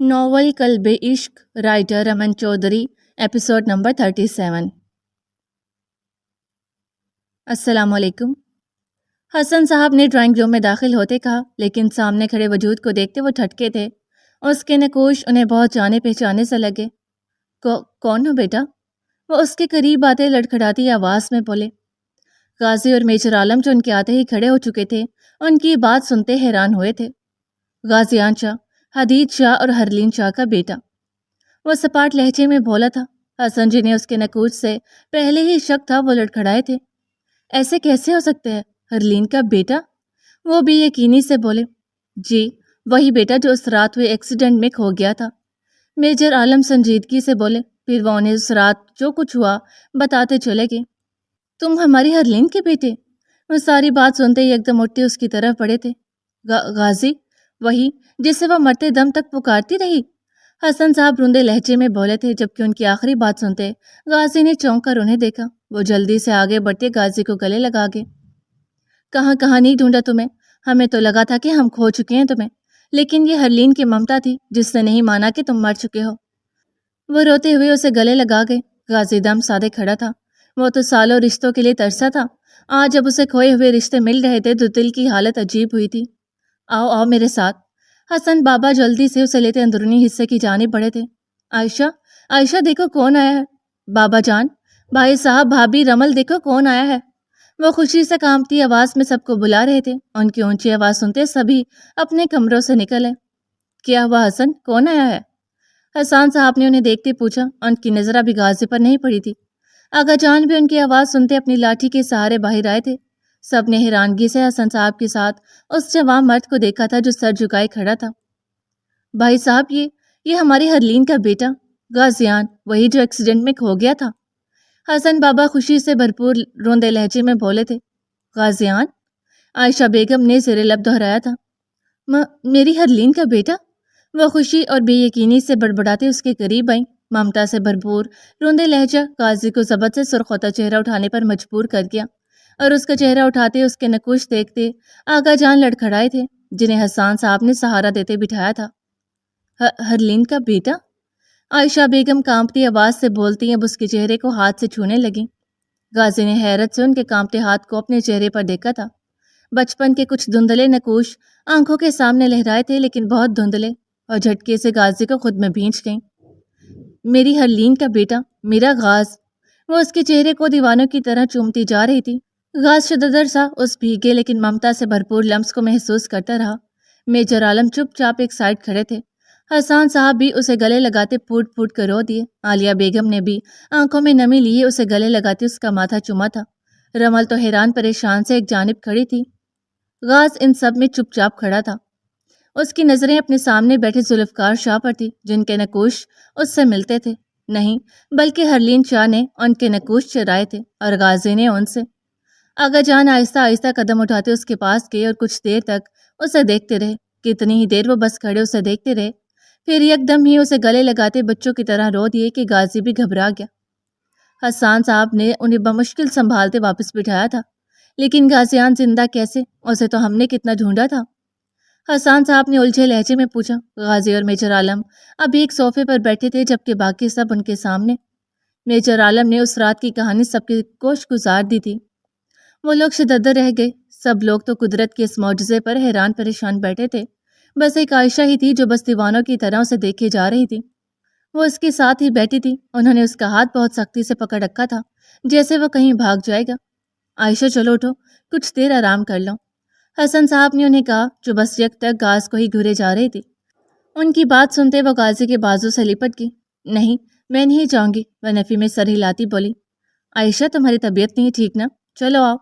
Novel قلب عشق، writer Raman Chaudhry, episode number 37۔ السلام علیکم۔ حسن صاحب نے ڈرائنگ روم میں داخل ہوتے کہا، لیکن سامنے کھڑے وجود کو دیکھتے وہ ٹھٹکے تھے۔ اس کے نقوش انہیں بہت جانے پہچانے سے لگے۔ کون ہو بیٹا؟ وہ اس کے قریب آتے لڑکھڑاتی آواز میں بولے۔ غازی اور میجر عالم جو ان کے آتے ہی کھڑے ہو چکے تھے، ان کی بات سنتے حیران ہوئے تھے۔ غازیان شاہ، حدید شاہ اور ہرلین شاہ کا بیٹا، وہ سپاٹ لہجے میں بولا تھا۔ حسن جنہیں اس کے نقوش سے پہلے ہی شک تھا وہ لڑکھڑائے تھے۔ ایسے کیسے ہو سکتے ہے؟ ہرلین کا بیٹا؟ وہ بھی یقینی سے بولے۔ جی، وہی بیٹا جو اس رات ہوئے ایکسیڈنٹ میں کھو گیا تھا۔ میجر عالم سنجیدگی سے بولے، پھر وہ انہیں اس رات جو کچھ ہوا بتاتے چلے گئے۔ تم ہماری ہرلین کے بیٹے؟ وہ ساری بات سنتے ہی ایک دم اٹھتے اس کی طرف پڑے تھے۔ غازی، وہی جسے وہ مرتے دم تک پکارتی رہی؟ حسن صاحب روندے لہجے میں بولے تھے، جبکہ ان کی آخری بات سنتے غازی نے چونک کر انہیں دیکھا۔ وہ جلدی سے آگے بڑھتے غازی کو گلے لگا گئے۔ کہاں نہیں ڈھونڈا تمہیں؟ ہمیں تو لگا تھا کہ ہم کھو چکے ہیں تمہیں، لیکن یہ ہرلین کی ممتا تھی جس نے نہیں مانا کہ تم مر چکے ہو۔ وہ روتے ہوئے اسے گلے لگا گئے۔ غازی دم سادے کھڑا تھا۔ وہ تو سالوں رشتوں کے لیے ترسا تھا۔ آج جب اسے کھوئے ہوئے رشتے مل رہے تھے تو دل کی حالت عجیب ہوئی تھی۔ آؤ میرے ساتھ۔ حسن بابا جلدی سے اسے لیتے اندرونی حصے کی جانب بڑھے تھے۔ عائشہ دیکھو کون آیا ہے۔ بابا جان، بھائی صاحب، بھابھی، رمل دیکھو کون آیا ہے۔ وہ خوشی سے کانپتی آواز میں سب کو بلا رہے تھے۔ ان کی اونچی آواز سنتے سبھی اپنے کمروں سے نکلے۔ کیا ہوا حسن، کون آیا ہے؟ حسان صاحب نے انہیں دیکھتے پوچھا۔ ان کی نظر ابھی غازی پر نہیں پڑی تھی۔ آغا جان بھی ان کی آواز سنتے اپنی لاٹھی کے سہارے باہر آئے تھے۔ سب نے حیرانگی سے حسن صاحب کے ساتھ اس جوان مرد کو دیکھا تھا جو سر جھکائے کھڑا تھا۔ بھائی صاحب، یہ ہماری ہرلین کا بیٹا غازیان، وہی جو ایکسیڈنٹ میں کھو گیا تھا۔ حسن بابا خوشی سے بھرپور روندے لہجے میں بولے تھے۔ غازیان؟ عائشہ بیگم نے زیر لب دہرایا تھا۔ میری ہرلین کا بیٹا؟ وہ خوشی اور بے یقینی سے بڑبڑاتے اس کے قریب آئیں۔ ممتا سے بھرپور روندے لہجہ غازی کو ضبط سے سرخوتا چہرہ اٹھانے پر مجبور کر گیا، اور اس کا چہرہ اٹھاتے اس کے نقوش دیکھتے آغا جان لڑکھڑائے تھے، جنہیں حسان صاحب نے سہارا دیتے بٹھایا تھا۔ ہرلین کا بیٹا؟ عائشہ بیگم کانپتی آواز سے بولتی اب اس کے چہرے کو ہاتھ سے چھونے لگیں۔ غازی نے حیرت سے ان کے کانپتے ہاتھ کو اپنے چہرے پر دیکھا تھا۔ بچپن کے کچھ دھندلے نقوش آنکھوں کے سامنے لہرائے تھے، لیکن بہت دھندلے، اور جھٹکے سے غازی کو خود میں بھینچ گئیں۔ میری ہرلین کا بیٹا، میرا غاز۔ وہ اس کے چہرے کو دیوانوں کی طرح چومتی جا رہی تھی۔ غاز شددر سا اس بھیگے لیکن ممتا سے بھرپور لمس کو محسوس کرتا رہا۔ میجر عالم چپ چاپ ایک سائڈ کھڑے تھے۔ حسان صاحب بھی اسے گلے لگاتے پھوٹ پھوٹ کر رو دیے۔ عالیہ بیگم نے بھی آنکھوں میں نمی لیے اسے گلے لگاتے اس کا ماتھا چوما تھا۔ رمل تو حیران پریشان سے ایک جانب کھڑی تھی۔ غاز ان سب میں چپ چاپ کھڑا تھا۔ اس کی نظریں اپنے سامنے بیٹھے ذوالفقار شاہ پر تھی، جن کے نقوش اس سے ملتے تھے۔ نہیں، بلکہ ہرلین شاہ نے ان کے نقوش چرائے تھے، اور غازی نے ان سے۔ آغا جان آہستہ آہستہ قدم اٹھاتے اس کے پاس گئے اور کچھ دیر تک اسے دیکھتے رہے۔ کتنی ہی دیر وہ بس کھڑے اسے دیکھتے رہے، پھر یک دم ہی اسے گلے لگاتے بچوں کی طرح رو دیے کہ غازی بھی گھبرا گیا۔ حسان صاحب نے انہیں بمشکل سنبھالتے واپس بٹھایا تھا۔ لیکن غازیان زندہ کیسے؟ اسے تو ہم نے کتنا ڈھونڈا تھا۔ حسان صاحب نے الجھے لہجے میں پوچھا۔ غازی اور میجر عالم اب ایک صوفے پر بیٹھے تھے، جبکہ باقی سب ان کے سامنے۔ میجر عالم نے اس رات کی کہانی سب کی گوش گزار دی تھی۔ وہ لوگ شددر رہ گئے۔ سب لوگ تو قدرت کے اس معجزے پر حیران پریشان بیٹھے تھے۔ بس ایک عائشہ ہی تھی جو بس دیوانوں کی طرح اسے دیکھے جا رہی تھی۔ وہ اس کے ساتھ ہی بیٹھی تھی۔ انہوں نے اس کا ہاتھ بہت سختی سے پکڑ رکھا تھا، جیسے وہ کہیں بھاگ جائے گا۔ عائشہ چلو اٹھو، کچھ دیر آرام کر لو، حسن صاحب نے انہیں کہا، جو بس یک تک غاز کو ہی گھورے جا رہی تھی۔ ان کی بات سنتے وہ غازی کے بازو سے لپٹ گئی۔ نہیں، میں نہیں جاؤں گی، وہ نفی میں سر ہلاتی بولی۔ عائشہ، تمہاری طبیعت نہیں ٹھیک نا؟ چلو آؤ۔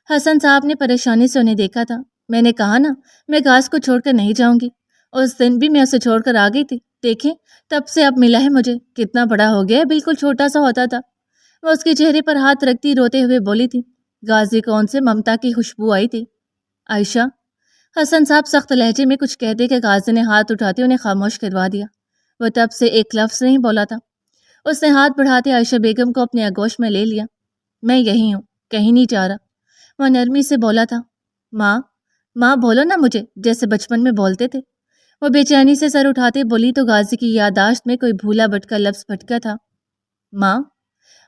حسن صاحب نے پریشانی سے انہیں دیکھا تھا۔ میں نے کہا نا، میں غاز کو چھوڑ کر نہیں جاؤں گی۔ اس دن بھی میں اسے چھوڑ کر آ گئی تھی، دیکھیں تب سے اب ملا ہے مجھے، کتنا بڑا ہو گیا ہے، بالکل چھوٹا سا ہوتا تھا۔ وہ اس کے چہرے پر ہاتھ رکھتی روتے ہوئے بولی تھی۔ غازی کو ان سے ممتا کی خوشبو آئی تھی۔ عائشہ، حسن صاحب سخت لہجے میں کچھ کہتے کہ غازی نے ہاتھ اٹھاتے انہیں خاموش کروا دیا۔ وہ تب سے ایک لفظ نہیں بولا تھا۔ اس نے ہاتھ بڑھاتے عائشہ بیگم کو اپنے آغوش میں لے لیا۔ میں یہی ہوں، کہیں نہیں جا رہا، وہ نرمی سے بولا تھا۔ ماں بولو نا مجھے، جیسے بچپن میں بولتے تھے۔ وہ بے چینی سے سر اٹھاتے بولی تو غازی کی یادداشت میں کوئی بھولا بھٹکا لفظ پھٹکا تھا۔ ماں؟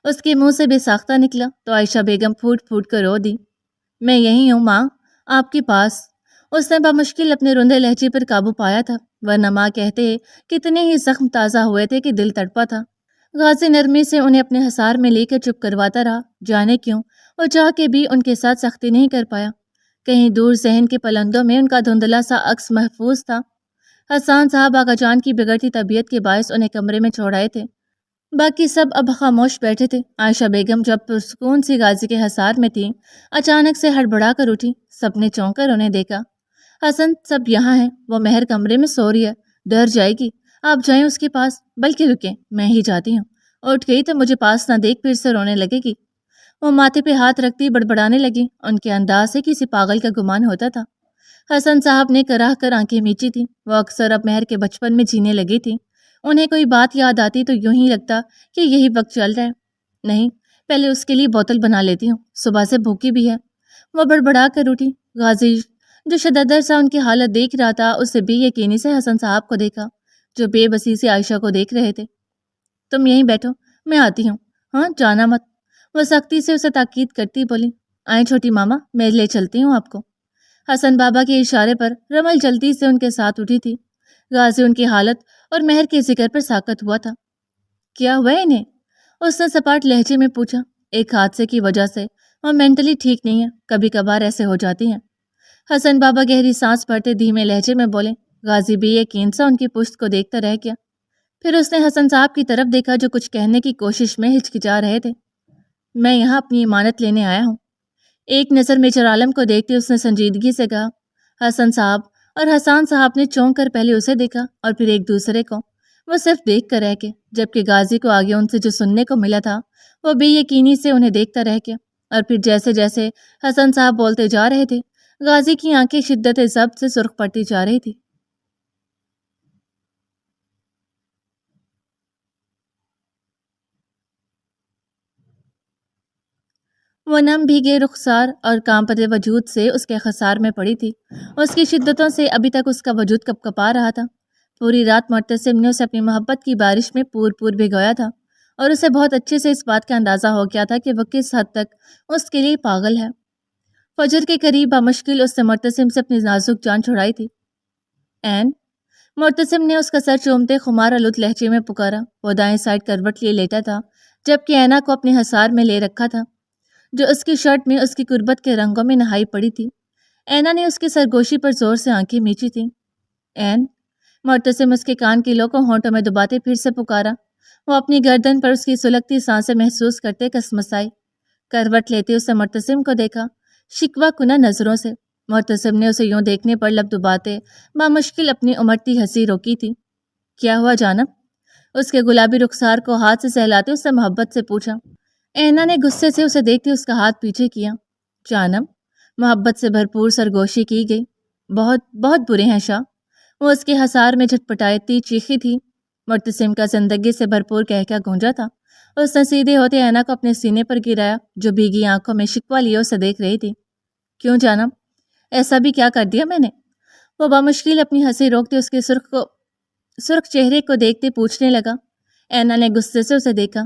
اس کے منہ سے بے ساختہ نکلا تو عائشہ بیگم پھوٹ پھوٹ کر رو دی۔ میں یہی ہوں ماں، آپ کے پاس۔ اس نے بمشکل اپنے روندے لہجے پر قابو پایا تھا، ورنہ ماں کہتے کتنے ہی زخم تازہ ہوئے تھے کہ دل تڑپا تھا۔ غازی نرمی سے انہیں اپنے حصار میں لے کر چپ کرواتا رہا، جانے کیوں وہ چاہ کے بھی ان کے ساتھ سختی نہیں کر پایا۔ کہیں دور ذہن کے پلندوں میں ان کا دھندلا سا عکس محفوظ تھا۔ حسان صاحب آقا جان کی بگڑتی طبیعت کے باعث انہیں کمرے میں چھوڑائے تھے، باقی سب اب خاموش بیٹھے تھے۔ عائشہ بیگم جب پرسکون سی غازی کے حصار میں تھی، اچانک سے ہڑبڑا کر اٹھی۔ سب نے چونک کر انہیں دیکھا۔ حسن سب یہاں ہیں، وہ مہر کمرے میں سو رہی ہے، ڈر جائے گی، آپ جائیں اس کے پاس، بلکہ رکیں میں ہی جاتی ہوں، اٹھ گئی تو مجھے پاس نہ دیکھ پھر سے رونے لگے گی۔ وہ ماتھے پہ ہاتھ رکھتی بڑبڑانے لگی، ان کے انداز سے کسی پاگل کا گمان ہوتا تھا۔ حسن صاحب نے کراہ کر آنکھیں میچی تھیں، وہ اکثر اب مہر کے بچپن میں جینے لگی تھی۔ انہیں کوئی بات یاد آتی تو یوں ہی لگتا کہ یہی وقت چل رہا ہے، نہیں پہلے اس کے لیے بوتل بنا لیتی ہوں، صبح سے بھوکی بھی ہے۔ وہ بڑبڑا کر اٹھی۔ غازی جو شددر سا ان کی حالت دیکھ رہا تھا، اسے بے یقینی سے حسن صاحب کو دیکھا جو بے بسی سے عائشہ کو دیکھ رہے تھے۔ تم یہیں بیٹھو، میں آتی ہوں، ہاں جانا مت، وہ سختی سے اسے تاکید کرتی بولی۔ آئیں چھوٹی ماما، میں لے چلتی ہوں آپ کو۔ حسن بابا کے اشارے پر رمل جلدی سے ان کے ساتھ اٹھی تھی۔ غازی ان کی حالت اور مہر کے ذکر پر ساکت ہوا تھا۔ کیا ہوا انہیں؟ اس نے سپاٹ لہجے میں پوچھا۔ ایک حادثے کی وجہ سے وہ مینٹلی ٹھیک نہیں ہے، کبھی کبھار ایسے ہو جاتی ہیں۔ حسن بابا گہری سانس بھرتے دھیمے لہجے میں بولے۔ غازی بے یقین سا ان کی پشت کو دیکھتا رہ گیا، پھر اس نے حسن صاحب کی طرف دیکھا جو کچھ کہنے کی کوشش میں ہچکچا رہے تھے۔ میں یہاں اپنی امانت لینے آیا ہوں۔ ایک نظر میجر عالم کو دیکھتے اس نے سنجیدگی سے کہا۔ حسن صاحب اور حسان صاحب نے چونک کر پہلے اسے دیکھا اور پھر ایک دوسرے کو، وہ صرف دیکھ کر رہ گئے، جبکہ غازی کو آگے ان سے جو سننے کو ملا تھا وہ بے یقینی سے انہیں دیکھتا رہ گیا۔ اور پھر جیسے جیسے حسن صاحب بولتے جا رہے تھے، غازی کی آنکھیں شدت ضبط سے سرخ پڑتی جا رہی تھی۔ وہ نم بھیگے رخسار اور کانپتے وجود سے اس کے خسار میں پڑی تھی۔ اس کی شدتوں سے ابھی تک اس کا وجود کپ کپا رہا تھا۔ پوری رات معتصم نے اسے اپنی محبت کی بارش میں پور پور بھگویا تھا، اور اسے بہت اچھے سے اس بات کا اندازہ ہو گیا تھا کہ وہ کس حد تک اس کے لیے پاگل ہے۔ فجر کے قریب بمشکل اس نے معتصم سے اپنی نازک جان چھڑائی تھی۔ این معتصم نے اس کا سر چومتے خمار آلود لہجے میں پکارا۔ وہ دائیں سائڈ کروٹ لیے لیٹا تھا، جبکہ اینا کو اپنے حصار میں لے رکھا تھا، جو اس کی شرٹ میں اس کی قربت کے رنگوں میں نہائی پڑی تھی۔ اینا نے اس کی سرگوشی پر زور سے آنکھیں میچی تھیں۔ این معتصم اس کے کان کی لو کو ہونٹوں میں دباتے پھر سے پکارا۔ وہ اپنی گردن پر اس کی سلگتی سانسیں محسوس کرتے کسمسائی۔ کروٹ لیتے اس نے معتصم کو دیکھا، شکوہ کنہ نظروں سے۔ معتصم نے اسے یوں دیکھنے پر لب دباتے بامشکل اپنی امڑتی ہنسی روکی تھی۔ کیا ہوا جانب؟ اس کے گلابی رخسار کو ہاتھ سے سہلاتے اس نے محبت سے پوچھا۔ اینا نے غصے سے اسے دیکھتے اس کا ہاتھ پیچھے کیا۔ جانب محبت سے بھرپور سرگوشی کی گئی۔ بہت بہت برے ہیں شاہ۔ وہ اس کے حصار میں جھٹپٹاتی چیخی تھی۔ معتصم کا زندگی سے بھرپور کہکہ گونجا تھا۔ اس نے سیدھے ہوتے اینا کو اپنے سینے پر گرایا، جو بھیگی آنکھوں میں شکوہ لیے اسے دیکھ رہی تھی۔ کیوں جانب؟ ایسا بھی کیا کر دیا میں نے؟ وہ بمشکل اپنی ہنسی روکتے اس کے سرخ چہرے کو دیکھتے پوچھنے لگا۔ اینا نے غصے سے اسے دیکھا۔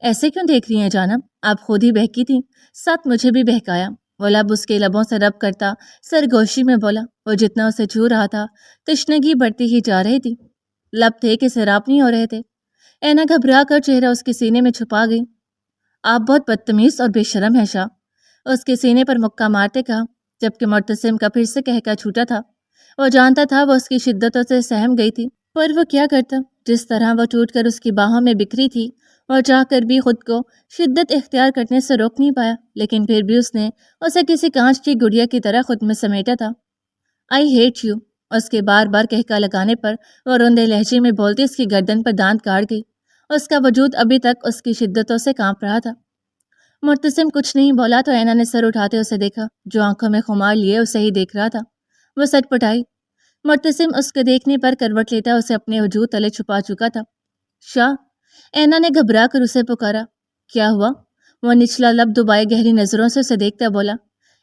ایسے کیوں دیکھ رہی ہیں جانب؟ آپ خود ہی بہکی تھی، ساتھ مجھے بھی بہکایا۔ وہ لب اس کے لبوں سے رب کرتا سرگوشی میں بولا۔ وہ جتنا اسے چھو رہا تھا تشنگی بڑھتی ہی جا رہی تھی، لب تھے کہ سیراب نہیں ہو رہے تھے۔ اینا گھبرا کر چہرہ اس کے سینے میں چھپا گئی۔ آپ بہت بدتمیز اور بے شرم ہیں شاہ، اس کے سینے پر مکہ مارتے کہا، جبکہ معتصم کا پھر سے کہکا چھوٹا تھا۔ وہ جانتا تھا وہ اس کی شدتوں سے سہم گئی تھی، پر وہ کیا کرتا؟ جس طرح وہ ٹوٹ کر اس کی باہوں میں بکھری تھی، وہ چاہ کر بھی خود کو شدت اختیار کرنے سے روک نہیں پایا، لیکن پھر بھی اس نے اسے کسی کانچ کی گڑیا کی طرح خود میں سمیٹا تھا۔ آئی ہیٹ یو، اس کے بار بار کہکا لگانے پر وہ روندے لہجے میں بولتی اس کی گردن پر دانت کاٹ گئی۔ اس کا وجود ابھی تک اس کی شدتوں سے کانپ رہا تھا۔ معتصم کچھ نہیں بولا تو اینا نے سر اٹھاتے اسے دیکھا، جو آنکھوں میں خمار لیے اسے ہی دیکھ رہا تھا۔ وہ سچ پٹائی۔ معتصم اس کے دیکھنے پر کروٹ لیتا اسے اپنے وجود تلے چھپا چکا تھا۔ شاہ، اینا نے گھبرا کر اسے پکارا۔ کیا ہوا؟ وہ نچلا لب دبائے گہری نظروں سے اسے دیکھتا بولا۔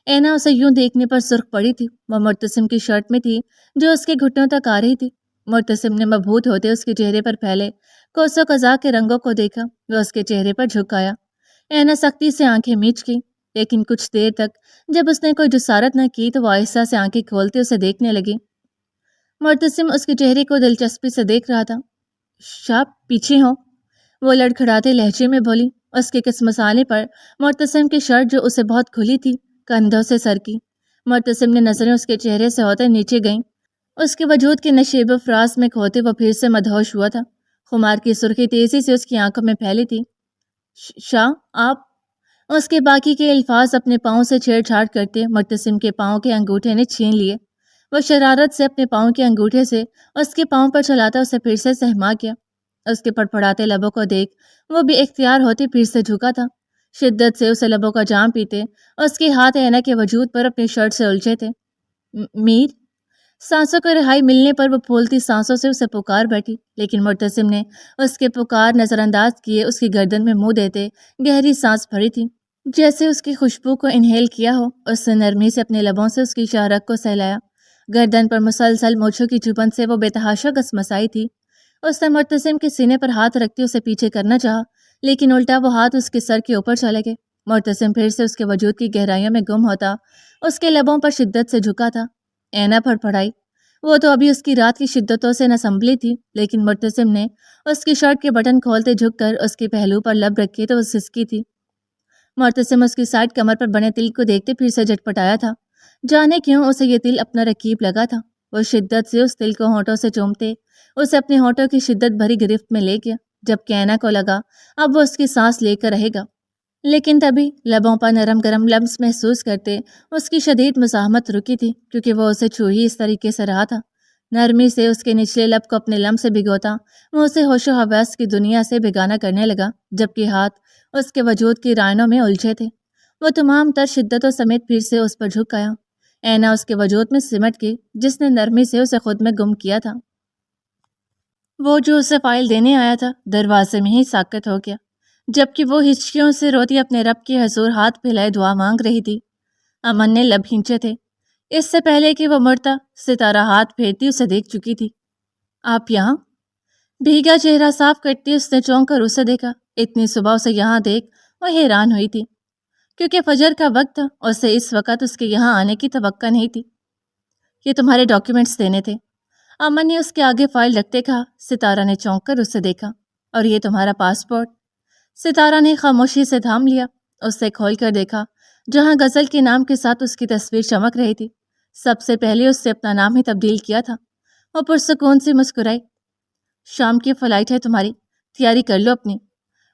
اینا اسے یوں دیکھنے پر سرخ پڑی تھی۔ وہ مرتسم کی شرٹ میں تھی جو اس کے گھٹنوں تک آ رہی تھی۔ مرتسم نے مبہوت ہوتے اس کے چہرے پر پھیلے کوس و قزح کے رنگوں کو دیکھا۔ وہ اس کے چہرے پر جھک آیا۔ اینا سختی سے آنکھیں میچ گئی، لیکن کچھ دیر تک جب اس نے کوئی جسارت نہ کی تو وہ آہستہ سے آنکھیں کھولتے اسے دیکھنے لگی۔ مرتسم اس کے چہرے کو دلچسپی سے دیکھ رہا تھا۔ شاہ پیچھے ہو، وہ لڑکھڑاتے لہجے میں بولی۔ اس کے کسمسانے پر مرتسم کی شرٹ جو اسے بہت کھلی تھی کندھوں سے سرکی۔ مرتسم نے نظریں اس کے چہرے سے ہوتے نیچے گئیں۔ اس کے وجود کے نشیب و فراز میں کھوتے وہ پھر سے مدہوش ہوا تھا۔ خمار کی سرخی تیزی سے اس کی آنکھوں میں پھیلی تھی۔ شاہ آپ، اس کے باقی کے الفاظ اپنے پاؤں سے چھیڑ چھاڑ کرتے مرتسم کے پاؤں کے انگوٹھے نے چھین لیے۔ وہ شرارت سے اپنے پاؤں کے انگوٹھے سے اس کے پاؤں پر چلاتا اسے پھر سے سہما گیا۔ اس کے پڑپڑاتے لبوں کو دیکھ وہ بھی اختیار ہوتے پھر سے جھکا تھا۔ شدت سے اسے لبوں کا جام پیتے اس کے ہاتھ اینا کے وجود پر اپنی شرٹ سے الجھے تھے۔ میر، سانسوں کو رہائی ملنے پر وہ پھولتی سانسوں سے اسے پکار بیٹھی، لیکن مرتسم نے اس کے پکار نظر انداز کیے اس کی گردن میں منہ دیتے گہری سانس بھری تھی، جیسے اس کی خوشبو کو انہیل کیا ہو۔ اس نے نرمی سے اپنے لبوں سے اس کی شاہ رگ کو سہلایا۔ گردن پر مسلسل مونچھوں کی چبھن سے وہ بے تحاشا گسمسائی تھی۔ اس نے مرتسم کے سینے پر ہاتھ رکھتے اسے پیچھے کرنا چاہا، لیکن الٹا وہ ہاتھ اس کے سر کے اوپر چلے گئے۔ مرتسم پھر سے اس کے وجود کی گہرائیوں میں گم ہوتا اس کے لبوں پر شدت سے جھکا تھا۔ اینا پھڑپڑائی۔ وہ تو ابھی اس کی رات کی شدتوں سے نہ سنبھلی تھی، لیکن مرتسم نے اس کی شرٹ کے بٹن کھولتے جھک کر اس کے پہلو پر لب رکھے تو وہ سسکی تھی۔ مرتسم اس کی سائڈ کمر پر بنے تل کو دیکھتے پھر سے جھٹپٹایا تھا۔ جانے کیوں اسے یہ تل اپنا رکیب لگا تھا۔ وہ شدت سے اس تل کو ہونٹوں سے چومتے اسے اپنے ہونٹوں کی شدت بھری گرفت میں لے گیا، جبکہ اینا کو لگا اب وہ اس کی سانس لے کر رہے گا، لیکن تبھی لبوں پر نرم گرم لمس محسوس کرتے اس کی شدید مزاحمت رکی تھی، کیونکہ وہ اسے چھو ہی اس طریقے سے رہا تھا۔ نرمی سے اس کے نچلے لب کو اپنے لم سے بھگوتا وہ اسے ہوش و حواس کی دنیا سے بیگانہ کرنے لگا، جبکہ ہاتھ اس کے وجود کی رائنوں میں الجھے تھے۔ وہ تمام تر شدتوں سمیت پھر سے اس پر جھک آیا۔ اینا اس کے وجود میں سمٹ گئی جس نے نرمی سے اسے خود میں گم کیا تھا۔ وہ جو اسے فائل دینے آیا تھا دروازے میں ہی ساکت ہو گیا، جبکہ وہ ہچکیوں سے روتی اپنے رب کے حضور ہاتھ پھیلائے دعا مانگ رہی تھی۔ امن نے لب کھینچے تھے۔ اس سے پہلے کہ وہ مرتا ستارہ ہاتھ پھیرتی اسے دیکھ چکی تھی۔ آپ یہاں؟ بھیگا چہرہ صاف کرتی اس نے چونک کر اسے دیکھا۔ اتنی صبح اسے یہاں دیکھ وہ حیران ہوئی تھی، کیونکہ فجر کا وقت تھا، اسے اس وقت اس کے یہاں آنے کی توقع نہیں تھی۔ یہ تمہارے ڈاکیومنٹس دینے تھے، امن نے اس کے آگے فائل رکھتے کہا۔ ستارہ نے چونک کر اسے دیکھا۔ اور یہ تمہارا پاسپورٹ؟ ستارہ نے خاموشی سے تھام لیا۔ اس سے کھول کر دیکھا جہاں غزل کے نام کے ساتھ اس کی تصویر چمک رہی تھی۔ سب سے پہلے اس سے اپنا نام ہی تبدیل کیا تھا۔ وہ پرسکون سے مسکرائی۔ شام کی فلائٹ ہے تمہاری، تیاری کر لو اپنی،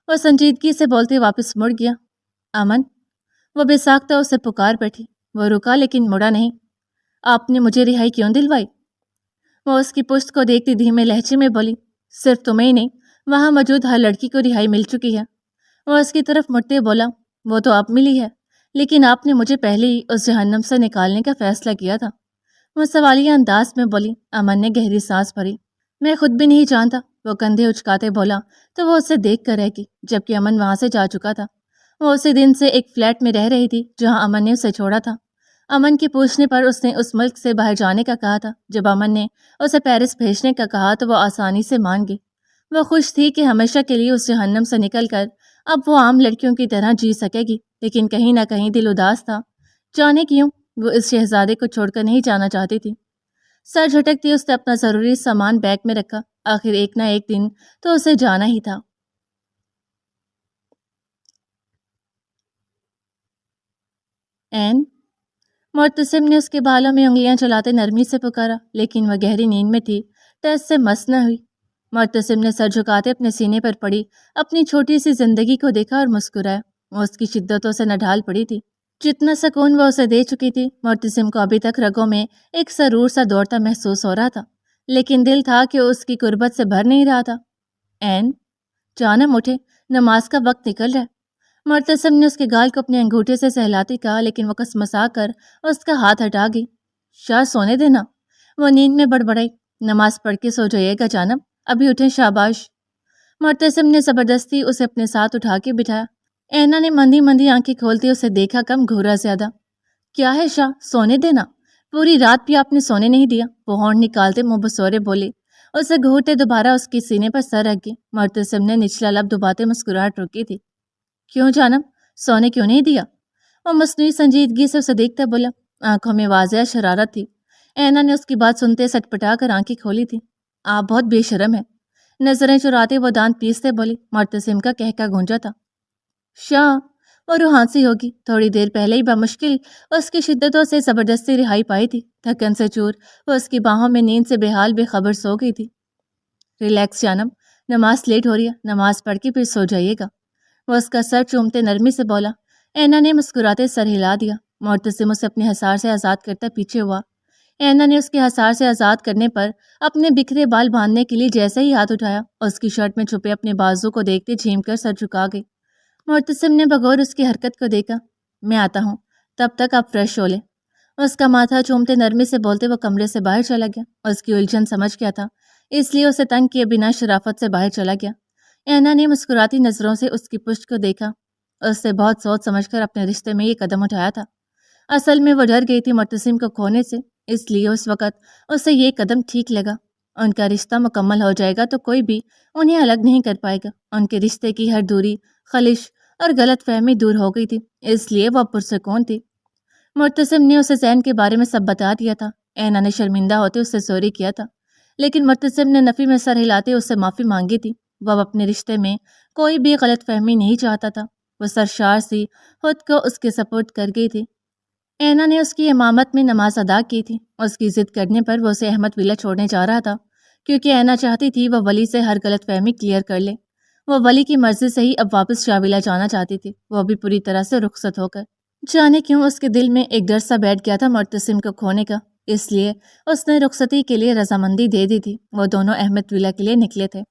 وہ سنجیدگی سے بولتے واپس مڑ گیا۔ امن، وہ بے ساختہ اسے پکار بیٹھی۔ وہ رکا لیکن مڑا نہیں۔ آپ نے مجھے رہائی کیوں دلوائی؟ وہ اس کی پشت کو دیکھتی دھیمے لہجے میں بولی۔ صرف تمہیں ہی نہیں، وہاں موجود ہر لڑکی کو رہائی مل چکی ہے۔ وہ اس کی طرف مڑتے بولا۔ وہ تو اب ملی ہے، لیکن آپ نے مجھے پہلے ہی اس جہنم سے نکالنے کا فیصلہ کیا تھا، وہ سوالیہ انداز میں بولی۔ امن نے گہری سانس بھری۔ میں خود بھی نہیں جانتا، وہ کندھے اچکاتے بولا تو وہ اسے دیکھ کر رہ گئی، جبکہ امن وہاں سے جا چکا تھا۔ وہ اسی دن سے ایک فلیٹ میں رہ رہی تھی جہاں امن نے اسے چھوڑا تھا۔ امن کے پوچھنے پر اس نے اس ملک سے باہر جانے کا کہا تھا۔ جب امن نے اسے پیرس بھیجنے کا کہا تو وہ آسانی سے مان گئی۔ وہ خوش تھی کہ ہمیشہ کے لیے اس جہنم سے نکل کر اب وہ عام لڑکیوں کی طرح جی سکے گی، لیکن کہیں نہ کہیں دل اداس تھا۔ جانے کیوں وہ اس شہزادے کو چھوڑ کر نہیں جانا چاہتی تھی۔ سر جھٹکتی اس نے اپنا ضروری سامان بیگ میں رکھا۔ آخر ایک نہ ایک دن تو اسے جانا ہی تھا۔ این، مرتسم نے اس کے بالوں میں انگلیاں چلاتے نرمی سے پکارا، لیکن وہ گہری نیند میں تھی تو اس سے مس نہ ہوئی۔ مرتسم نے سر جھکاتے اپنے سینے پر پڑی اپنی چھوٹی سی زندگی کو دیکھا اور مسکرایا۔ وہ اس کی شدتوں سے نہ ڈھال پڑی تھی۔ جتنا سکون وہ اسے دے چکی تھی، مرتسم کو ابھی تک رگوں میں ایک سرور سا دوڑتا محسوس ہو رہا تھا، لیکن دل تھا کہ اس کی قربت سے بھر نہیں رہا تھا۔ این، جانم اٹھے، نماز کا وقت نکل رہا ہے۔ مرتسم نے اس کے گال کو اپنے انگوٹھے سے سہلاتی کہا، لیکن وہ کسمسا کر اس کا ہاتھ ہٹا گئی۔ شاہ سونے دینا، وہ نیند میں بڑبڑائی۔ نماز پڑھ کے سو جائیے گا جانم، ابھی اٹھیں شاباش۔ مرتسم نے زبردستی اسے اپنے ساتھ اٹھا کے بٹھایا۔ اینا نے مندی مندی آنکھیں کھولتی اسے دیکھا کم گھورا زیادہ۔ کیا ہے شاہ، سونے دینا؟ پوری رات بھی آپ نے سونے نہیں دیا، وہ ہونٹ نکالتے منہ بسورے بولی۔ اسے گھورتے دوبارہ اس کے سینے پر سر رکھ گئی۔ مرتسم نے نچلا لب دباتے مسکراہٹ روکی تھی۔ کیوں جانم، سونے کیوں نہیں دیا؟ وہ مصنوعی سنجیدگی سے اسے دیکھتا بولا۔ آنکھوں میں واضح شرارت تھی۔ اینا نے اس کی بات سنتے سٹ پٹا کر آنکھیں کھولی تھی۔ آپ بہت بے شرم ہیں، نظریں چراتے وہ دانت پیستے بولی۔ مرتسم کا کہکا گونجا تھا۔ شاہ، وہ روحانسی ہوگی، تھوڑی دیر پہلے ہی بمشکل اس کی شدتوں سے زبردستی رہائی پائی تھی۔ تھکن سے چور وہ اس کی باہوں میں نیند سے بے حال بے خبر سو گئی تھی۔ ریلیکس جانم، نماز لیٹ ہو رہی ہے، نماز پڑھ کے پھر سو جائیے گا، وہ اس کا سر چومتے نرمی سے بولا۔ اینا نے مسکراتے سر ہلا دیا۔ مرتسم اسے اپنے حصار سے آزاد کرتا پیچھے ہوا۔ اینا نے اس کے حصار سے آزاد کرنے پر اپنے بکھرے بال باندھنے کے لیے جیسے ہی ہاتھ اٹھایا، اس کی شرٹ میں چھپے اپنے بازو کو دیکھتے جھیم کر سر جھکا گئی۔ مرتسم نے بغور اس کی حرکت کو دیکھا۔ میں آتا ہوں، تب تک آپ فریش ہو لیں، اس کا ماتھا چومتے نرمی سے بولتے وہ کمرے سے باہر چلا گیا۔ اس کی الجھن سمجھ گیا تھا، اس لیے اسے تنگ کیے بنا شرافت سے باہر چلا گیا۔ اینا نے مسکراتی نظروں سے اس کی پشت کو دیکھا۔ اس سے بہت سوچ سمجھ کر اپنے رشتے میں یہ قدم اٹھایا تھا۔ اصل میں وہ ڈر گئی تھی مرتسم کو کھونے سے، اس لیے اس وقت اسے یہ قدم ٹھیک لگا۔ ان کا رشتہ مکمل ہو جائے گا تو کوئی بھی انہیں الگ نہیں کر پائے گا۔ ان کے رشتے کی ہر دوری، خلش اور غلط فہمی دور ہو گئی تھی، اس لیے وہ پرسکون تھی۔ مرتسم نے اسے زین کے بارے میں سب بتا دیا تھا۔ اینا نے شرمندہ ہوتے اس سے سوری کیا تھا، لیکن مرتسم نے نفی میں سر ہلاتے اس سے معافی مانگی تھی۔ وہ اپنے رشتے میں کوئی بھی غلط فہمی نہیں چاہتا تھا۔ وہ سرشار سی خود کو اس کے سپرد کر گئی تھی۔ اینا نے اس کی امامت میں نماز ادا کی تھی۔ اس کی ضد کرنے پر وہ اسے احمد ولا چھوڑنے جا رہا تھا، کیونکہ اینا چاہتی تھی وہ ولی سے ہر غلط فہمی کلیئر کر لے۔ وہ ولی کی مرضی سے ہی اب واپس شاہ ولا جانا چاہتی تھی، وہ بھی پوری طرح سے رخصت ہو کر۔ جانے کیوں اس کے دل میں ایک ڈر سا بیٹھ گیا تھا مرتسم کو کھونے کا، اس لیے اس نے رخصتی کے لیے رضامندی دے دی تھی۔ وہ دونوں احمد ولا کے لیے نکلے تھے۔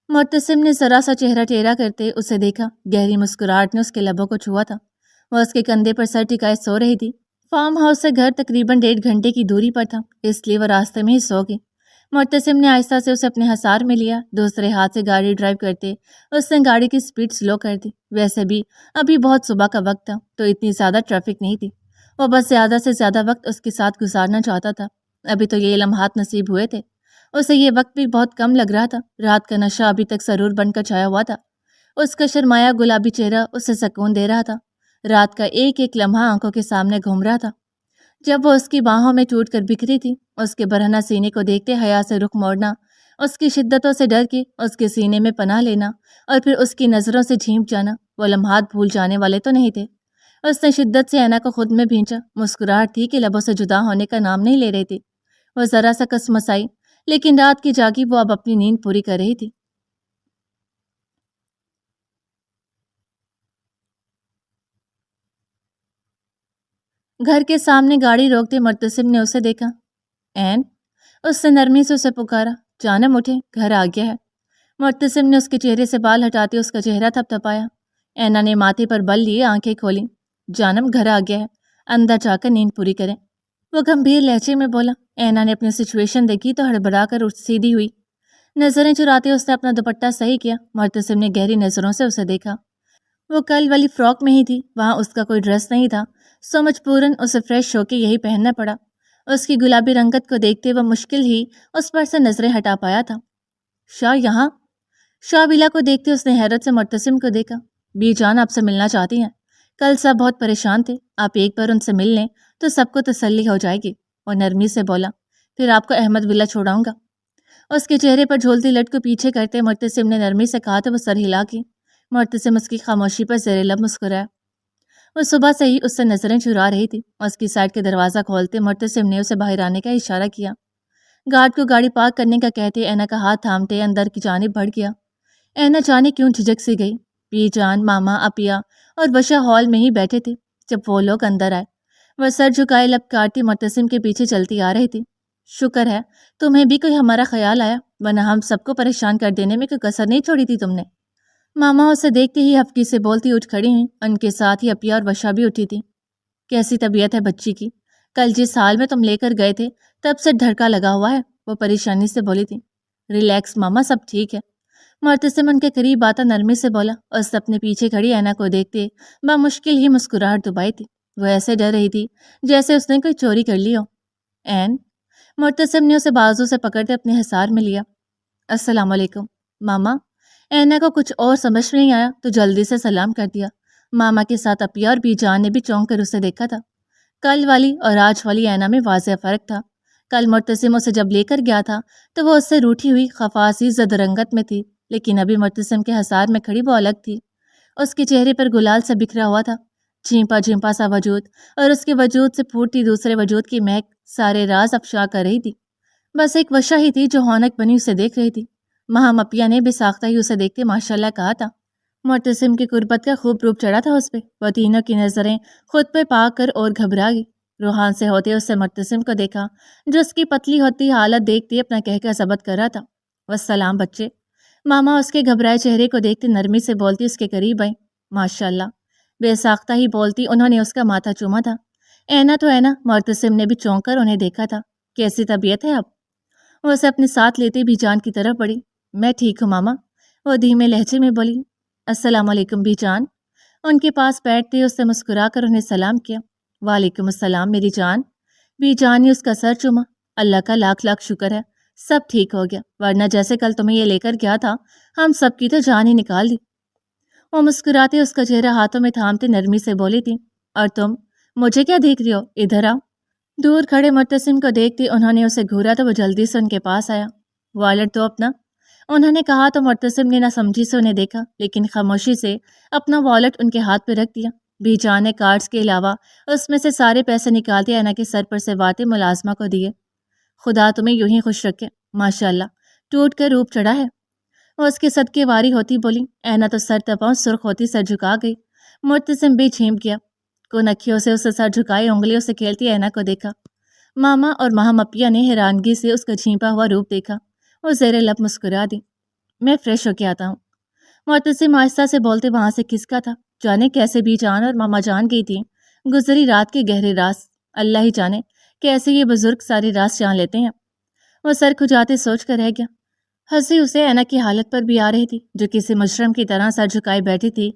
مرتسم نے ذرا سا چہرہ ٹیڑھا کرتے اسے دیکھا۔ گہری مسکراہٹ نے اس کے لبوں کو چھوا تھا۔ وہ اس کے کندھے پر سر ٹکائے سو رہی تھی۔ فارم ہاؤس سے گھر تقریباً 1.5 گھنٹے کی دوری پر تھا، اس لیے وہ راستے میں ہی سو گئی۔ مرتسم نے آہستہ سے اسے اپنے حصار میں لیا، دوسرے ہاتھ سے گاڑی ڈرائیو کرتے اس نے گاڑی کی سپیڈ سلو کر دی۔ ویسے بھی ابھی بہت صبح کا وقت تھا تو اتنی زیادہ ٹریفک نہیں تھی۔ وہ بس زیادہ سے زیادہ وقت اس کے ساتھ گزارنا چاہتا تھا۔ ابھی تو یہ لمحات نصیب ہوئے تھے۔ اسے یہ وقت بھی بہت کم لگ رہا تھا۔ رات کا نشہ ابھی تک سرور بن کر چھایا ہوا تھا۔ اس کا شرمایا گلابی چہرہ اسے سکون دے رہا تھا۔ رات کا ایک ایک لمحہ آنکھوں کے سامنے گھوم رہا تھا۔ جب وہ اس کی باہوں میں ٹوٹ کر بکھری تھی، اس کے برہنہ سینے کو دیکھتے حیا سے رخ موڑنا، اس کی شدتوں سے ڈر کے اس کے سینے میں پناہ لینا اور پھر اس کی نظروں سے جھینپ جانا، وہ لمحات بھول جانے والے تو نہیں تھے۔ اس نے شدت سے اینا کو خود میں بھینچا۔ مسکراہٹ تھی کہ لبوں سے جدا ہونے کا نام نہیں لے رہی تھی۔ وہ ذرا سا کسمسائی، لیکن رات کی جاگی وہ اب اپنی نیند پوری کر رہی تھی۔ گھر کے سامنے گاڑی روکتے مرتسم نے اسے دیکھا۔ این، اس نے نرمی سے اسے پکارا۔ جانم اٹھے، گھر آ گیا ہے۔ مرتسم نے اس کے چہرے سے بال ہٹاتے اس کا چہرہ تھپ تھپایا۔ اینا نے ماتھے پر بل لیے آنکھیں کھولیں۔ جانم گھر آ گیا ہے، اندر جا کر نیند پوری کریں، وہ گمبھیر لہجے میں بولا۔ اینا نے اپنی سچویشن دیکھی تو ہڑبڑا کر اٹھ سیدھی ہوئی۔ نظریں چراتے اس نے اپنا دوپٹہ صحیح کیا۔ مرتسم نے گہری نظروں سے اسے دیکھا۔ وہ کل والی فراک میں ہی تھی، وہاں اس کا کوئی ڈریس نہیں تھا، سو مجبوراً اسے فریش ہو کے یہی پہننا پڑا۔ اس کی گلابی رنگت کو دیکھتے وہ مشکل ہی اس پر سے نظریں ہٹا پایا تھا۔ شاہ یہاں؟ شاہ ولا کو دیکھتے اس نے حیرت سے مرتسم کو دیکھا۔ بی جان آپ سے ملنا چاہتی ہیں، کل سب بہت پریشان تھے، آپ ایک بار ان سے مل لیں تو سب کو تسلی ہو جائے گی، وہ نرمی سے بولا۔ پھر آپ کو احمد ولا چھوڑاؤں گا۔ اس کے چہرے پر جھولتی لٹ کو پیچھے کرتے مرتسم نے نرمی سے کہا تو وہ سر ہلا کی۔ مرتسم اس کی خاموشی پر زیر لب مسکرایا۔ وہ صبح سے ہی اس سے نظریں چرا رہی تھی۔ اس کی سائڈ کے دروازہ کھولتے مرتسم نے اسے باہر آنے کا اشارہ کیا۔ گارڈ کو گاڑی پارک کرنے کا کہتے اینا کا ہاتھ تھامتے اندر کی جانب بڑھ گیا۔ اینا جانے کیوں جھجک سی گئی۔ پی جان، ماما، اپیا اور وشا ہال میں ہی بیٹھے تھے جب وہ لوگ اندر آئے۔ وہ سر جھکائے لب کاٹتی مرتسم کے پیچھے چلتی آ رہی تھی۔ شکر ہے تمہیں بھی کوئی ہمارا خیال آیا، ورنہ ہم سب کو پریشان کر دینے میں کوئی کسر نہیں چھوڑی تھی تم نے۔ ماما اسے دیکھتے ہی ہفکی سے بولتی اٹھ کھڑی ہوئی۔ ان کے ساتھ ہی اپیا اور وشا بھی اٹھی تھی۔ کیسی طبیعت ہے بچی کی؟ کل جس حال میں تم لے کر گئے تھے تب سے ڈھڑکا لگا ہوا ہے، وہ پریشانی سے بولی تھی۔ ریلیکس ماما، سب ٹھیک ہے۔ معتصم ان کے قریب آتا نرمی سے بولا اور اس اپنے پیچھے کھڑی اینا کو دیکھتے بامشکل ہی مسکراہٹ دبائی تھی۔ وہ ایسے ڈر رہی تھی جیسے اس نے کوئی چوری کر لی ہو۔ این معتصم نے اسے بازو سے پکڑتے اپنے حصار میں لیا۔ السلام علیکم ماما۔ اینا کو کچھ اور سمجھ نہیں آیا تو جلدی سے سلام کر دیا۔ ماما کے ساتھ اپیا اور بی جان نے بھی چونک کر اسے دیکھا تھا۔ کل والی اور آج والی اینا میں واضح فرق تھا۔ کل معتصم اسے جب لے کر گیا تھا تو وہ اس سے روٹھی ہوئی خفاسی زد رنگت میں تھی، لیکن ابھی معتصم کے حصار میں کھڑی وہ الگ تھی۔ اس کے چہرے پر گلال سے بکھرا ہوا تھا، جھیمپا جھیمپا سا وجود، اور اس کے وجود سے پھوٹتی دوسرے وجود کی مہک سارے راز افشا کر رہی تھی۔ بس ایک وشا ہی تھی جو ہونک بنی اسے دیکھ رہی تھی۔ مہم اپیا نے بے ساختہ ہی اسے دیکھتے ماشاءاللہ کہا تھا۔ معتصم کی قربت کا خوب روپ چڑھا تھا اس پہ۔ وہ تینوں کی نظریں خود پہ پا کر اور گھبرا گئی۔ روحان سے ہوتے اس سے معتصم کو دیکھا جو اس کی پتلی ہوتی حالت دیکھتے اپنا کہہ ضبط کر رہا تھا۔ والسلام بچے۔ ماما اس کے گھبرائے چہرے کو دیکھتے نرمی سے بولتی اس کے قریب آئی۔ ماشاءاللہ بے ساختہ ہی بولتی انہوں نے اس کا ماتھا چوما تھا۔ اینا تو اینا، معتصم نے بھی چونک کر انہیں دیکھا تھا۔ کیسی طبیعت ہے اب؟ وہ اسے اپنے ساتھ لیتے بھی جان کی طرف بڑھی۔ میں ٹھیک ہوں ماما، وہ دھیمے لہجے میں بولی۔ السلام علیکم بھی جان۔ ان کے پاس بیٹھتے اس سے مسکرا کر انہیں سلام کیا۔ وعلیکم السلام میری جان۔ بھی جان نے اس کا سر چوما۔ اللہ کا لاکھ لاکھ شکر ہے سب ٹھیک ہو گیا، ورنہ جیسے کل تمہیں یہ لے کر گیا تھا ہم سب کی تو جان ہی نکال دی۔ وہ مسکراتے اس کا چہرہ ہاتھوں میں تھامتے نرمی سے بولی تھی۔ اور تم مجھے کیا دیکھ رہی ہو؟ ادھر آؤ۔ دور کھڑے معتصم کو دیکھتے انہوں نے اسے گھورا تو وہ جلدی سے ان کے پاس آیا۔ والٹ تو اپنا، انہوں نے کہا تو معتصم نے نہ سمجھی سے انہیں دیکھا، لیکن خاموشی سے اپنا والٹ ان کے ہاتھ پہ رکھ دیا۔ بھی جان نے کارڈز کے علاوہ اس میں سے سارے پیسے نکالتے اینا کے سر پر سے واتے ملازمہ کو دیے۔ خدا تمہیں یوں ہی خوش رکھے، ماشاءاللہ ٹوٹ کر روپ چڑھا ہے۔ وہ اس کے صدقے واری ہوتی بولی۔ اینا تو سر تپاؤں سرخ ہوتی سر جھکا گئی۔ معتصم بھی جھیمپ گیا۔ کن اکھیوں سے اسے سر جھکائے انگلیوں سے کھیلتی اینا کو دیکھا۔ ماما اور مہم اپیا نے حیرانگی سے اس کا جھیمپا ہوا روپ دیکھا۔ وہ زیر لب مسکرا دی۔ میں فریش ہو کے آتا ہوں۔ معتصم آہستہ سے بولتے وہاں سے کھسکا تھا۔ جانے کیسے بھی جان اور ماما جان گئی تھی گزری رات کے گہرے راز، اللہ ہی جانے کیسے یہ بزرگ سارے راز جان لیتے ہیں۔ وہ سر کھجاتے سوچ کر رہ گیا۔ ہنسی اسے اینا کی حالت پر بھی آ رہی تھی جو کسی مجرم کی طرح سر جھکائے بیٹھی تھی۔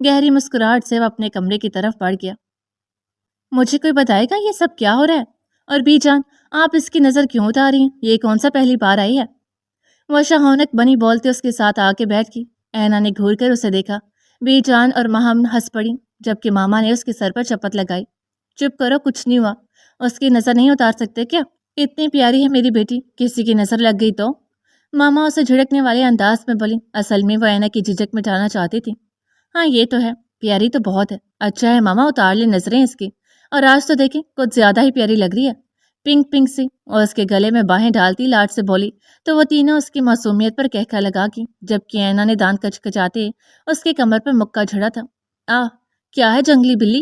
گہری مسکراہٹ سے وہ اپنے کمرے کی طرف بڑھ گیا۔ مجھے کوئی بتائے گا یہ سب کیا ہو رہا ہے؟ اور بی جان آپ اس کی نظر کیوں اتار رہی ہیں؟ یہ کون سا پہلی بار آئی ہے؟ وہ شہونک بنی بولتے اس کے ساتھ آ کے بیٹھ گئی۔ اینا نے گھور کر اسے دیکھا۔ بی جان اور مہم ہنس پڑی جبکہ ماما نے اس کے سر پر چپت لگائی۔ چپ کرو، کچھ نہیں ہوا۔ اس کی نظر نہیں اتار سکتے کیا؟ اتنی پیاری ہے میری بیٹی، کسی کی نظر لگ گئی تو؟ ماما اسے جھڑکنے والے انداز میں بولی۔ اصل میں وہ اینا کی جھجک مٹانا چاہتی تھی۔ ہاں یہ تو ہے، پیاری تو بہت ہے۔ اچھا ہے ماما اتار لے نظریں اس کی، اور آج تو دیکھیں کچھ زیادہ ہی پیاری لگ رہی ہے، پنک پنک سی۔ اور اس کے گلے میں باہیں ڈالتی لاڈ سے بولی تو وہ تینوں اس کی معصومیت پر کہکا لگا گی، جبکہ اینا نے دانت کچکچاتے اس کے کمر پر مکہ جھڑا تھا۔ کیا ہے جنگلی بلی؟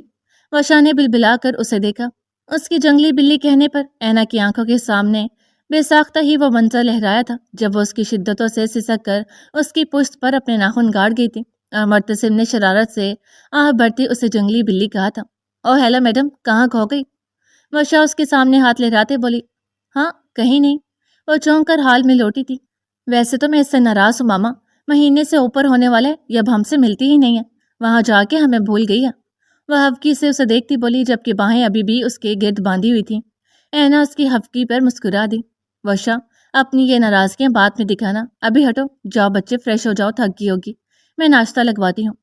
وشا نے بلبلا کر اسے دیکھا۔ اس کی جنگلی بلی کہنے پر اینا کی آنکھوں کے سامنے بے ساختہ ہی وہ منظر لہرایا تھا جب وہ اس کی شدتوں سے سسک کر اس کی پشت پر اپنے ناخن گاڑ گئی تھی، اور معتصم نے شرارت سے آہ بھرتی اسے جنگلی بلی کہا تھا۔ او ہیلو میڈم، کہاں کھو گئی؟ وشا اس کے سامنے ہاتھ لہراتے بولی۔ ہاں کہیں نہیں۔ وہ چونک کر حال میں لوٹی تھی۔ ویسے تو میں اس سے ناراض ہوں ماما، مہینے سے اوپر ہونے والا ہے، یہ اب ہم سے ملتی ہی نہیں ہے، وہاں جا کے ہمیں بھول گئی ہے۔ وہ ہفکی سے اسے دیکھتی بولی جبکہ باہیں ابھی بھی اس کے گرد باندھی ہوئی تھیں۔ اینا اس کی ہفکی پر مسکرا دی۔ وشا اپنی یہ ناراضگیاں بات میں دکھانا، ابھی ہٹو، جاؤ بچے فریش ہو جاؤ، تھک گئی ہوگی، میں ناشتہ لگواتی ہوں۔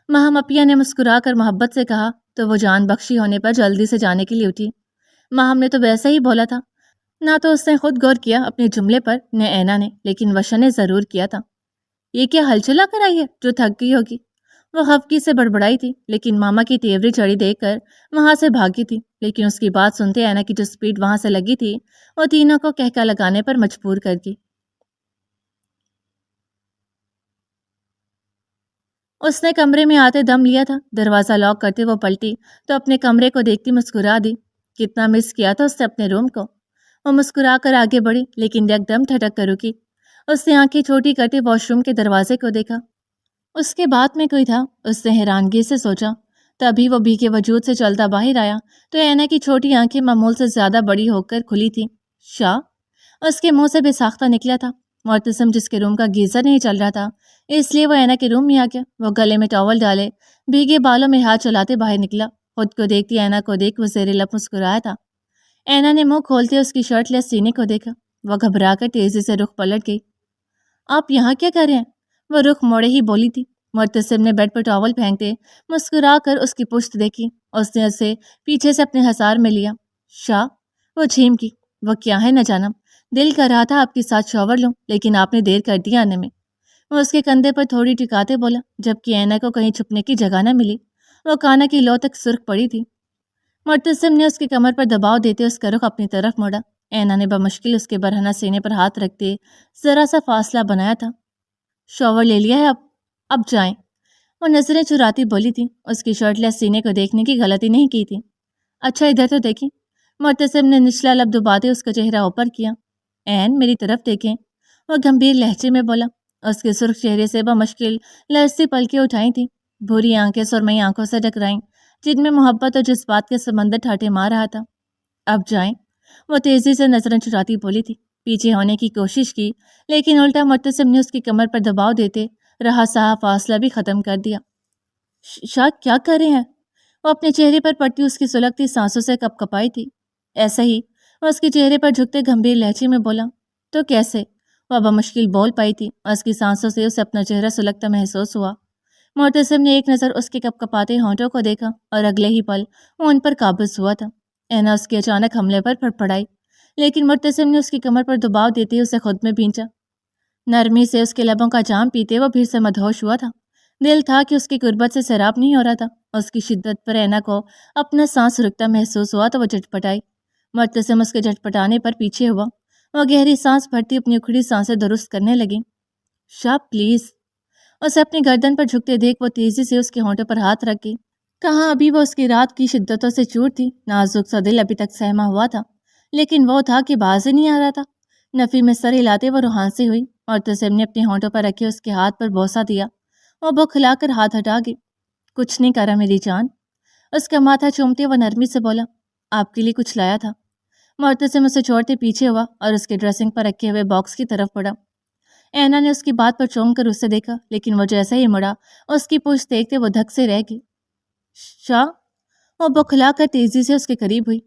مہم اپیا نے مسکرا کر محبت سے کہا تو وہ جان بخشی ہونے پر جلدی سے جانے کے لیے اٹھی۔ مہم نے تو ویسے ہی بولا تھا، نہ تو اس نے خود غور کیا اپنے جملے پر نہ اینا نے، لیکن وشا نے ضرور کیا تھا۔ یہ کیا ہل چلا کر آئی ہے جو تھک گئی ہوگی؟ وہ ہفکی سے بڑبڑائی تھی، لیکن ماما کی تیوری چڑی دیکھ کر وہاں سے بھاگی تھی، لیکن اس کی بات سنتے اینا کی جو سپیڈ وہاں سے لگی تھی وہ تینوں کو کہکا لگانے پر مجبور کر دی۔ اس نے کمرے میں آتے دم لیا تھا۔ دروازہ لاک کرتے وہ پلٹی تو اپنے کمرے کو دیکھتی مسکرا دی۔ کتنا مس کیا تھا اس نے اپنے روم کو۔ وہ مسکرا کر آگے بڑھی لیکن یک دم ٹھٹک کر رکی۔ اس نے آنکھیں چھوٹی کرتے واش روم کے دروازے کو دیکھا۔ اس کے بعد میں کوئی تھا، اس نے حیرانگی سے سوچا۔ تبھی وہ بھی کے وجود سے چلتا باہر آیا تو اینا کی چھوٹی آنکھیں معمول سے زیادہ بڑی ہو کر کھلی تھی۔ شاہ اس کے منہ سے بے ساختہ نکلا تھا۔ معتصم جس کے روم کا گیزر نہیں چل رہا تھا اس لیے وہ اینا کے روم میں آ گیا۔ وہ گلے میں ٹاول ڈالے بھیگے بالوں میں ہاتھ چلاتے باہر نکلا۔ خود کو دیکھتی اینا کو دیکھ وہ زیر لب مسکرایا تھا۔ اینا نے منہ کھولتے اس کی شرٹ لیس سینے کو دیکھا۔ وہ گھبرا کر تیزی سے رخ پلٹ گئی۔ آپ یہاں کیا کر رہے ہیں؟ وہ رخ موڑے ہی بولی تھی۔ معتصم نے بیڈ پر ٹاول پھینکتے مسکرا کر اس کی پشت دیکھی۔ اس نے اسے پیچھے سے اپنے حصار میں لیا۔ شاہ، وہ جھیم کی۔ وہ کیا ہے نہ جانم، دل کر رہا تھا آپ کے ساتھ شاور لوں لیکن آپ نے دیر کر دی آنے میں۔ وہ اس کے کندھے پر تھوڑی ٹکاتے بولا، جبکہ اینا کو کہیں چھپنے کی جگہ نہ ملی۔ وہ کانا کی لو تک سرخ پڑی تھی۔ معتصم نے اس کی کمر پر دباؤ دیتے اس کا رخ اپنی طرف موڑا۔ اینا نے بمشکل اس کے برہنہ سینے پر ہاتھ رکھتے ذرا سا فاصلہ بنایا تھا۔ شاور لے لیا ہے اب جائیں۔ وہ نظریں چراتی بولی تھی۔ اس کی شرٹ لیس سینے کو دیکھنے کی غلطی نہیں کی تھی۔ اچھا ادھر تو دیکھیں۔ معتصم نے نچلا لب دباتے اس کا چہرہ اوپر کیا۔ این میری طرف دیکھیں، وہ گمبھیر لہجے میں بولا۔ اس کے سرخ چہرے سے بمشکل لرزتی پلکیں اٹھائی تھیں۔ بھوری آنکھیں سرمئی آنکھوں سے ٹکرائیں جن میں محبت اور جذبات کے سمندر ٹھاٹے مار رہا تھا۔ اب جائیں، وہ تیزی سے نظریں چراتی بولی تھی۔ پیچھے ہونے کی کوشش کی لیکن الٹا معتصم نے اس کی کمر پر دباؤ دیتے رہا سہا فاصلہ بھی ختم کر دیا۔ شاہ کیا کر رہے ہیں؟ وہ اپنے چہرے پر پڑتی اس کی سلگتی سانسوں سے کپ کپائی تھی۔ ایسا ہی وہ اس کے چہرے پر جھکتے گمبھیر لہجے میں بولا۔ تو کیسے؟ وہ بمشکل بول پائی تھی۔ اس کی سانسوں سے اسے اپنا چہرہ سلگتا محسوس ہوا۔ معتصم نے ایک نظر اس کے کپ کپاتے ہونٹوں کو دیکھا اور اگلے ہی پل وہ ان پر قابض ہوا تھا۔ اینا اس کے اچانک حملے پر پھڑ پڑائی لیکن معتصم نے اس کی کمر پر دباؤ دیتے اسے خود میں بھینچا۔ نرمی سے اس کے لبوں کا جام پیتے وہ پھر سے مدہوش ہوا تھا۔ دل تھا کہ اس کی قربت سے سیراب نہیں ہو رہا تھا۔ اس کی شدت پر اینا کو اپنا سانس رکتا محسوس ہوا تو وہ جھٹپٹائی۔ معتصم اس کے جھٹپٹانے پر پیچھے ہوا۔ وہ گہری سانس بھرتی اپنی اکھڑی سانسیں درست کرنے لگی۔ شاہ پلیز۔ اسے اپنی گردن پر جھکتے دیکھ وہ تیزی سے اس کے ہونٹوں پر ہاتھ رکھ گئی۔ کہاں ابھی وہ اس کی رات کی شدتوں سے چور تھی۔ نازک سا دل ابھی تک سہما ہوا تھا لیکن وہ تھا کہ باز ہی نہیں آ رہا تھا۔ نفی میں سر ہلاتے وہ روحان سے ہوئی۔ معتصم نے اپنے ہونٹوں پر رکھے اس کے ہاتھ پر بوسہ دیا۔ وہ بکھلا کر ہاتھ ہٹا گئی۔ کچھ نہیں کرا میری جان۔ اس کا ماتھا چومتے وہ نرمی سے بولا، آپ کے لیے کچھ لایا تھا۔ معتصم اسے چھوڑتے پیچھے ہوا اور اس کے ڈریسنگ پر رکھے ہوئے باکس کی طرف بڑھا۔ اینا نے اس کی بات پر چونک کر اسے دیکھا لیکن وہ جیسا ہی مڑا اس کی پشت دیکھتے وہ دھک سے رہ گئی۔ شاہ، وہ بکھلا کر تیزی سے اس کے قریب ہوئی۔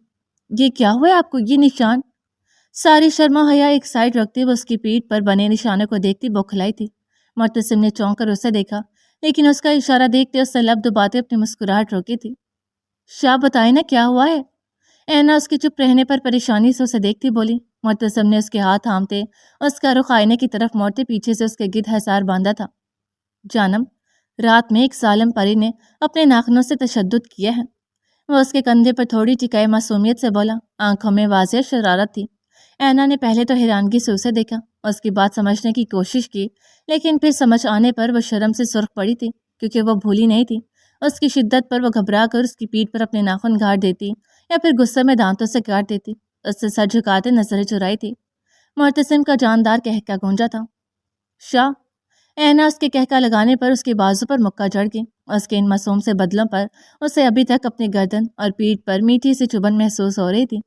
یہ کیا ہوا ہے آپ کو؟ یہ نشان؟ ساری شرم و حیا ایک سائڈ رکھتے وہ اس کی پیٹھ پر بنے نشانوں کو دیکھتی بوکھلائی تھی۔ معتصم نے چونک کر اسے دیکھا لیکن اس کا اشارہ دیکھتے اس سے لب دباتے اپنی مسکراہٹ روکی تھی۔ شاہ بتائے نا کیا ہوا ہے؟ اینا اس کے چپ رہنے پر پریشانی سے اسے دیکھتی بولی۔ معتصم نے اس کے ہاتھ تھامتے اس کا رخ آئینے کی طرف موڑتے پیچھے سے اس کے گرد حصار باندھا تھا۔ جانم، رات میں ایک ظالم پری نے اپنے ناخنوں سے تشدد کیا ہے۔ وہ اس کے کندھے پر تھوڑی ٹکائے معصومیت سے بولا۔ آنکھوں میں واضح شرارت تھی۔ اینا نے پہلے تو حیرانگی سے اسے دیکھا، اس کی بات سمجھنے کی کوشش کی لیکن پھر سمجھ آنے پر وہ شرم سے سرخ پڑی تھی کیونکہ وہ بھولی نہیں تھی اس کی شدت پر۔ وہ گھبرا کر اس کی پیٹھ پر اپنے ناخن گاڑ دیتی یا پھر غصے میں دانتوں سے کاٹ دیتی۔ اس سے سر جھکاتے نظریں چرائی تھی۔ معتصم کا جاندار کہکا گونجا تھا۔ شاہ، اینا اس کے کہکا لگانے پر اس کے بازو پر مکہ جڑ گئی۔ اس کے ان معصوم سے بدلوں پر اسے ابھی تک اپنی گردن اور پیٹھ پر میٹھی سی چبھن محسوس ہو رہی تھی۔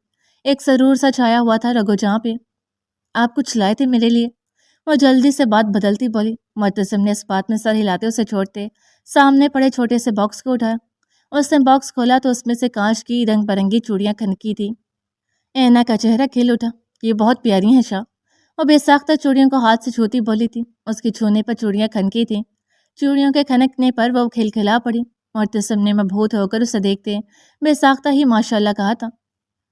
ایک سرور سا چھایا ہوا تھا رگو جاں پہ۔ آپ کچھ لائے تھے میرے لیے؟ وہ جلدی سے بات بدلتی بولی۔ معتصم نے اس بات میں سر ہلاتے اسے چھوڑتے سامنے پڑے چھوٹے سے باکس کو اٹھایا۔ اس نے باکس کھولا تو اس میں سے کانچ کی رنگ برنگی چوڑیاں کھنکی تھی۔ اینا کا چہرہ کھل اٹھا۔ یہ بہت پیاری ہیں شاہ۔ وہ بے ساختہ چوڑیوں کو ہاتھ سے چھوتی بولی تھی۔ اس کے چھونے پر چوڑیاں کھنکی تھیں۔ چوڑیوں کے کھنکنے پر وہ کھلکھلا پڑی۔ معتصم نے مبہوت ہو کر اسے دیکھتے بے ساختہ ہی ماشاءاللہ کہا تھا،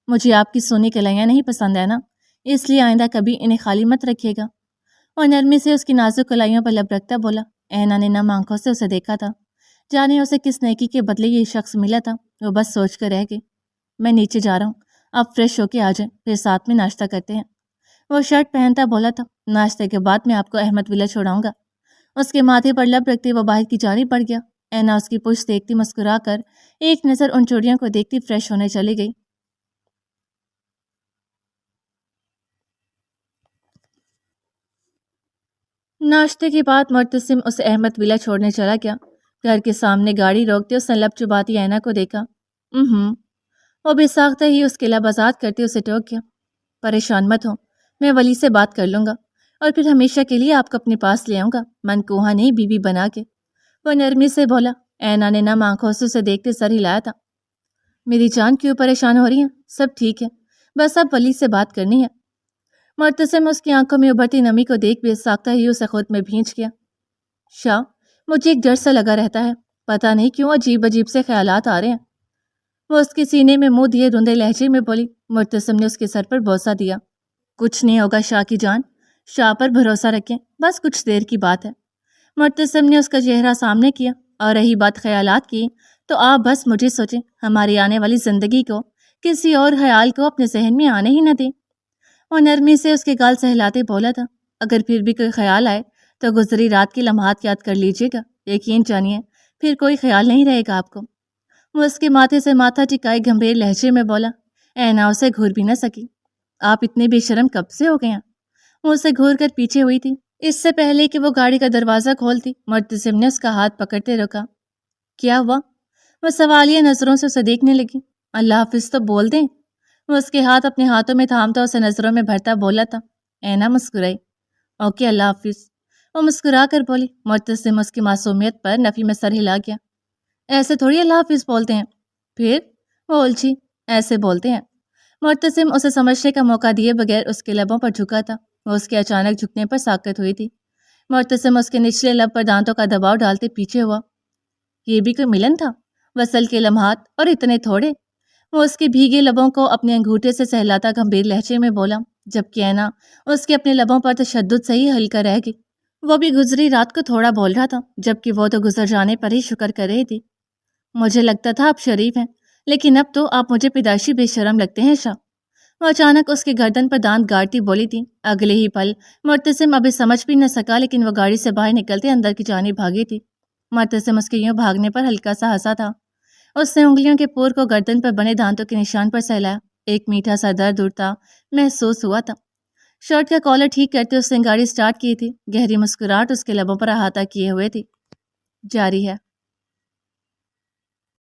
مجھے آپ کی سونی کلائیاں نہیں پسند ہے نا، اس لیے آئندہ کبھی انہیں خالی مت رکھیے گا۔ اور نرمی سے اس کی نازک کلائیوں پر لب رکھتا بولا۔ اینا نے نم آنکھوں سے اسے دیکھا تھا، جانے اسے کس نیکی کے بدلے یہ شخص ملا تھا۔ وہ بس سوچ کر رہ گئی۔ میں نیچے جا رہا ہوں، آپ فریش ہو کے آ جائیں، پھر ساتھ میں ناشتہ کرتے ہیں۔ وہ شرٹ پہنتا بولا تھا، ناشتے کے بعد میں آپ کو احمد ولا چھوڑاؤں گا۔ اس کے ماتھے پر لب رکھتے وہ باہر کی جانب بڑھ گیا۔ اینا اس کی پشت دیکھتی مسکرا کر ایک نظر ان چوڑیوں کو دیکھتی فریش ہونے چلی گئی۔ ناشتے کے بعد معتصم اسے احمد ولا چھوڑنے چلا گیا۔ گھر کے سامنے گاڑی روکتے اس نے لب چباتی اینا کو دیکھا۔ وہ بے ساختہ ہی اس کے لب آزاد کرتے اسے ٹوک گیا۔ پریشان مت ہو، میں ولی سے بات کر لوں گا، اور پھر ہمیشہ کے لیے آپ کو اپنے پاس لے آؤں گا، منکوہا نے بیوی بنا کے۔ وہ نرمی سے بولا۔ اینا نے نم آنکھوں سے اسے دیکھتے سر ہلایا تھا۔ میری جان کیوں پریشان ہو رہی ہیں؟ سب ٹھیک ہے، بس اب ولی سے بات کرنی ہے۔ معتصم اس کی آنکھوں میں ابھرتی نمی کو دیکھ بے ساختہ ہی اسے خود میں بھینچ گیا۔ شاہ، مجھے ایک ڈر سا لگا رہتا ہے، پتہ نہیں کیوں عجیب عجیب سے خیالات آ رہے ہیں۔ وہ اس کے سینے میں منہ دیے رندے لہجے میں بولی۔ معتصم نے اس کے سر پر بوسہ دیا۔ کچھ نہیں ہوگا شاہ کی جان، شاہ پر بھروسہ رکھیں، بس کچھ دیر کی بات ہے۔ معتصم نے اس کا چہرہ سامنے کیا۔ اور رہی بات خیالات کی تو آپ بس مجھے سوچیں، ہماری آنے والی زندگی کو کسی اور خیال کو اپنے ذہن میں آنے ہی نہ دیں۔ وہ نرمی سے اس کے گال سہلاتے بولا تھا۔ اگر پھر بھی کوئی خیال آئے تو گزری رات کے لمحات یاد کر لیجیے گا، یقین جانیے پھر کوئی خیال نہیں رہے گا آپ کو۔ وہ اس کے ماتھے سے ماتھا ٹکائے گمبھیر لہجے میں بولا۔ اینا اسے گھور بھی نہ سکی۔ آپ اتنے بے شرم کب سے ہو گئے ہیں؟ وہ اسے گھور کر پیچھے ہوئی تھی۔ اس سے پہلے کہ وہ گاڑی کا دروازہ کھولتی، معتصم نے اس کا ہاتھ پکڑتے روکا۔ کیا ہوا؟ وہ سوالیہ نظروں سے اسے دیکھنے لگی۔ اللہ حافظ تو بول دیں۔ وہ اس کے ہاتھ اپنے ہاتھوں میں تھامتا اسے نظروں میں بھرتا بولا تھا۔ اینا مسکرائی۔ اوکے اللہ حافظ، وہ مسکرا کر بولی۔ معتصم اس کی معصومیت پر نفی میں سر ہلا گیا۔ ایسے تھوڑی اللہ حافظ بولتے ہیں۔ پھر؟ وہ الجھی۔ ایسے بولتے ہیں۔ معتصم اسے سمجھنے کا موقع دیے بغیر اس کے لبوں پر جھکا تھا۔ وہ اس کے اچانک جھکنے پر ساکت ہوئی تھی۔ معتصم اس کے نچلے لب پر دانتوں کا دباؤ ڈالتے پیچھے ہوا۔ یہ بھی کوئی ملن تھا؟ وصل کے لمحات اور اتنے تھوڑے؟ وہ اس کے بھیگے لبوں کو اپنے انگوٹھے سے سہلاتا گمبھیر لہجے میں بولا، جبکہ اینا اس کے اپنے لبوں پر تشدد سے ہی ہلکا رہ گئی۔ وہ بھی گزری رات کو تھوڑا بول رہا تھا، جبکہ وہ تو گزر جانے پر ہی شکر کر رہی تھی۔ مجھے لگتا تھا آپ شریف ہیں، لیکن اب تو آپ مجھے پیدائشی بے شرم لگتے ہیں شاہ۔ وہ اچانک اس کے گردن پر دانت گاڑتی بولی تھی۔ اگلے ہی پل معتصم ابھی سمجھ بھی نہ سکا، لیکن وہ گاڑی سے باہر نکلتے اندر کی جانب بھاگی تھی۔ معتصم اس کے یوں بھاگنے پر ہلکا سا ہنسا تھا۔ اس نے انگلیوں کے پور کو گردن پر بنے دانتوں کے نشان پر سہلایا۔ ایک میٹھا سا درد اٹھتا محسوس ہوا تھا۔ شرٹ کا کالر ٹھیک کرتے اس نے گاڑی سٹارٹ کی تھی۔ گہری مسکراہٹ اس کے لبوں پر احاطہ کیے ہوئے تھی۔ جاری ہے۔